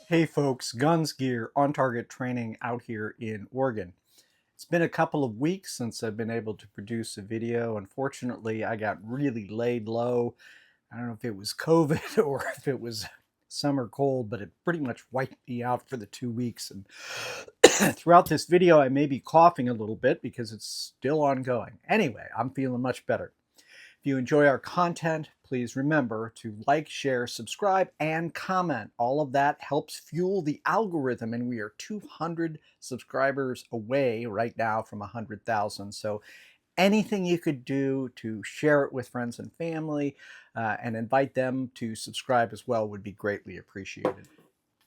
Hey folks, guns, gear, on target training out here in Oregon. It's been a couple of weeks since I've been able to produce a video. Unfortunately, I got really laid low. I don't know if it was COVID or if it was summer cold, but it pretty much wiped me out for the 2 weeks. And throughout this video, I may be coughing a little bit because it's still ongoing. Anyway, I'm feeling much better. If you enjoy our content, please remember to like, share, subscribe, and comment. All of that helps fuel the algorithm, and we are 200 subscribers away right now from 100,000. So anything you could do to share it with friends and family and invite them to subscribe as well would be greatly appreciated.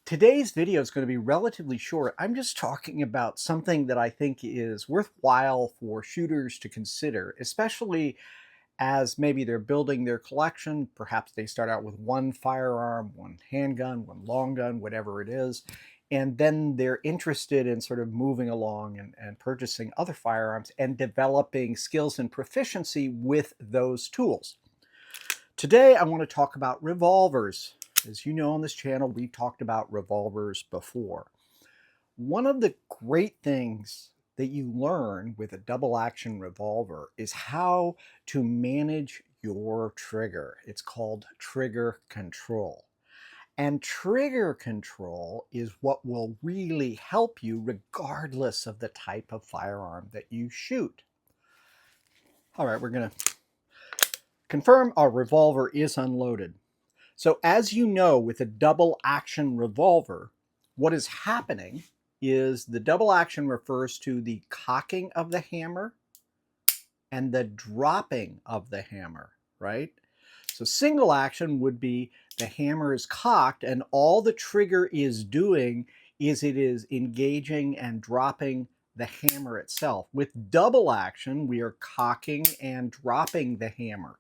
Today's video is going to be relatively short. I'm just talking about something that I think is worthwhile for shooters to consider, especially as maybe they're building their collection. Perhaps they start out with one firearm, one handgun, one long gun, whatever it is, and then they're interested in sort of moving along and purchasing other firearms and developing skills and proficiency with those tools. Today I want to talk about revolvers. As you know, on this channel we've talked about revolvers before. One of the great things that you learn with a double action revolver is how to manage your trigger. It's called trigger control. And trigger control is what will really help you regardless of the type of firearm that you shoot. All right, we're going to confirm our revolver is unloaded. So as you know, with a double action revolver, what is happening is the double action refers to the cocking of the hammer and the dropping of the hammer, right? So single action would be the hammer is cocked and all the trigger is doing is it is engaging and dropping the hammer itself. With double action, we are cocking and dropping the hammer.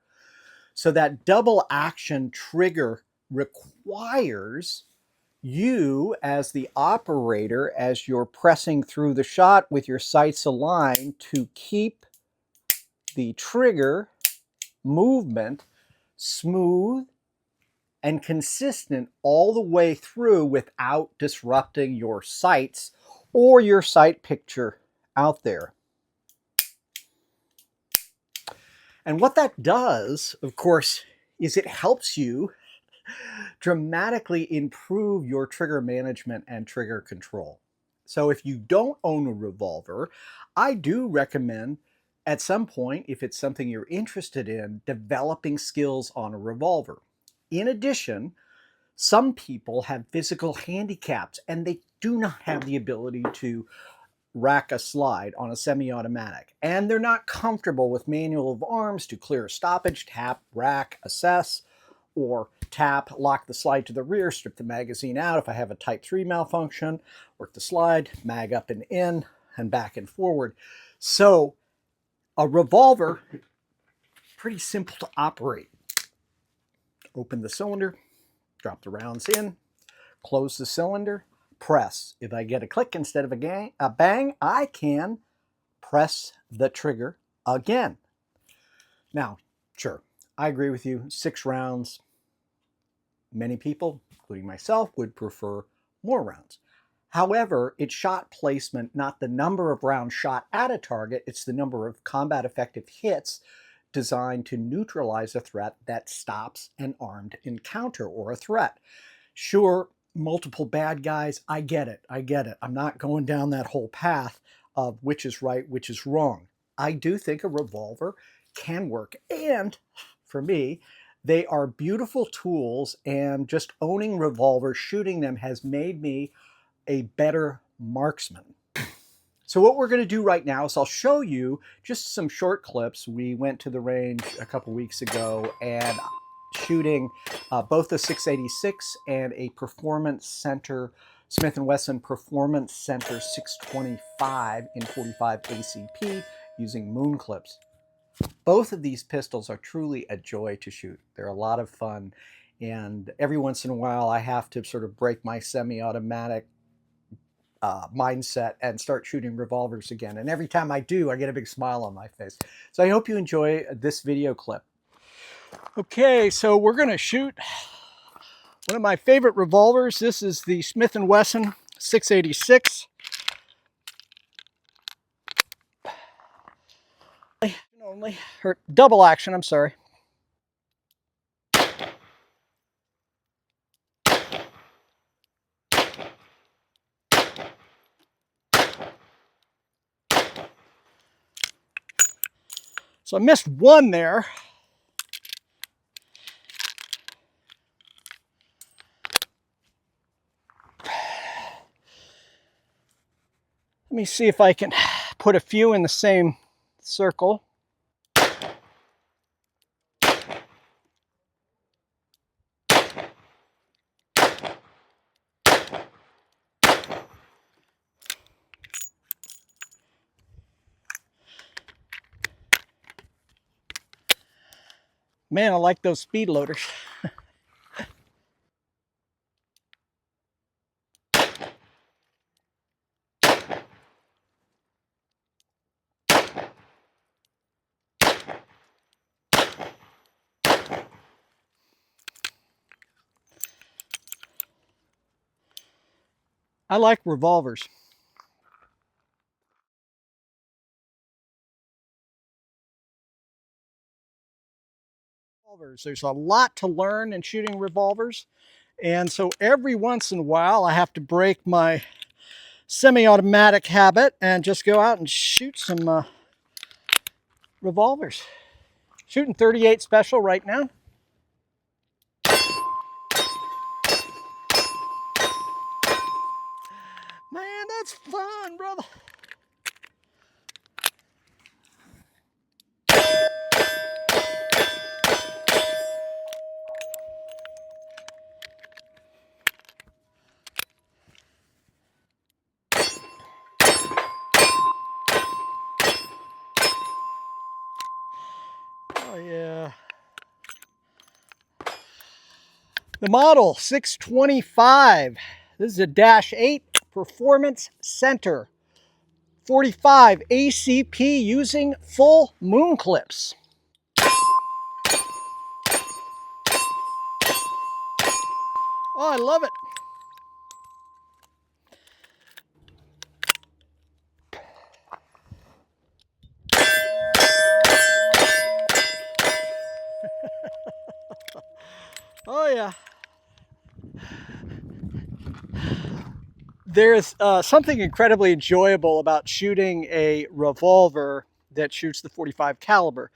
So that double action trigger requires you as the operator, as you're pressing through the shot with your sights aligned, to keep the trigger movement smooth and consistent all the way through without disrupting your sights or your sight picture out there. And what that does, of course, is it helps you dramatically improve your trigger management and trigger control. So if you don't own a revolver, I do recommend at some point, if it's something you're interested in, developing skills on a revolver. In addition, some people have physical handicaps and they do not have the ability to rack a slide on a semi-automatic, and they're not comfortable with manual of arms to clear a stoppage, tap, rack, assess, or tap, lock the slide to the rear, strip the magazine out if I have a type 3 malfunction, work the slide, mag up and in, and back and forward. So a revolver, pretty simple to operate. Open the cylinder, drop the rounds in, close the cylinder, press. If I get a click instead of a bang, I can press the trigger again. Now, sure, I agree with you, 6 rounds. Many people, including myself, would prefer more rounds. However, it's shot placement, not the number of rounds shot at a target, it's the number of combat effective hits designed to neutralize a threat that stops an armed encounter or a threat. Sure, multiple bad guys, I get it. I'm not going down that whole path of which is right, which is wrong. I do think a revolver can work, and for me, they are beautiful tools, and just owning revolvers, shooting them, has made me a better marksman. So what we're going to do right now is I'll show you just some short clips. We went to the range a couple weeks ago and shooting both the 686 and a Performance Center, Smith & Wesson Performance Center 625 in 45 ACP using moon clips. Both of these pistols are truly a joy to shoot. They're a lot of fun, and every once in a while I have to sort of break my semi-automatic mindset and start shooting revolvers again. And every time I do, I get a big smile on my face. So I hope you enjoy this video clip. Okay, so we're going to shoot One of my favorite revolvers. This is the Smith & Wesson 686. Only, or double action, I'm sorry. So I missed one there. Let me see if I can put a few in the same circle. Man, I like those speed loaders. I like revolvers. There's a lot to learn in shooting revolvers. And so every once in a while, I have to break my semi-automatic habit and just go out and shoot some revolvers. Shooting 38 special right now. Man, that's fun, brother. Oh yeah. The model 625. This is a -8 Performance Center. 45 ACP using full moon clips. Oh, I love it. Oh yeah. There's something incredibly enjoyable about shooting a revolver that shoots the 45 caliber.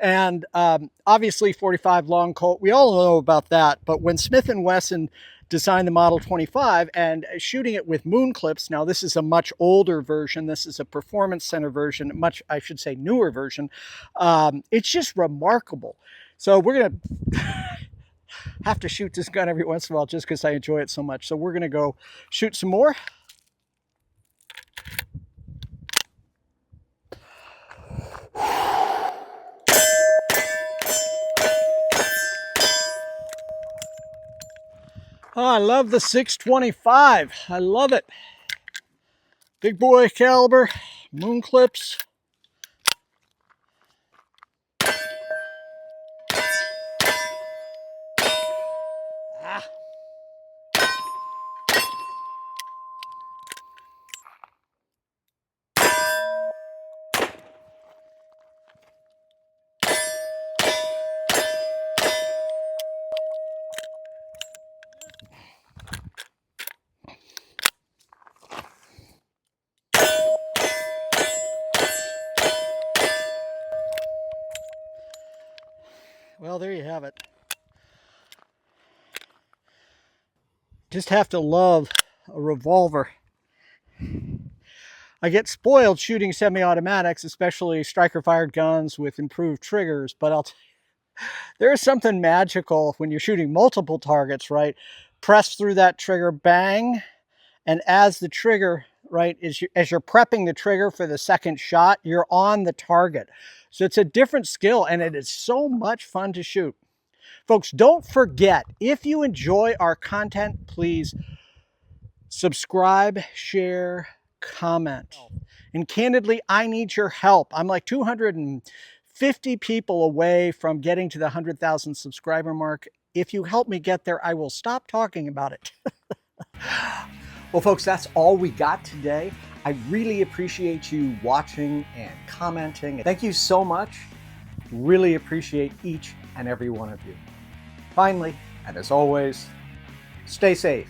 And obviously 45 long Colt, we all know about that. But when Smith & Wesson designed the Model 25 and shooting it with moon clips, now this is a much older version. This is a Performance Center version, much, I should say, newer version. It's just remarkable. So we're going to have to shoot this gun every once in a while just because I enjoy it so much. So we're going to go shoot some more. Oh, I love the 625. I love it. Big boy caliber, moon clips. Ah. Well, there you have it. Just have to love a revolver. I get spoiled shooting semi-automatics, especially striker-fired guns with improved triggers, but there's something magical when you're shooting multiple targets, right? Press through that trigger, bang, and as the trigger, right, as you're prepping the trigger for the second shot, you're on the target. So it's a different skill, and it is so much fun to shoot. Folks, don't forget, if you enjoy our content, please subscribe, share, comment. And candidly, I need your help. I'm like 250 people away from getting to the 100,000 subscriber mark. If you help me get there, I will stop talking about it. Well, folks, that's all we got today. I really appreciate you watching and commenting. Thank you so much. Really appreciate each and every one of you. Finally, and as always, stay safe.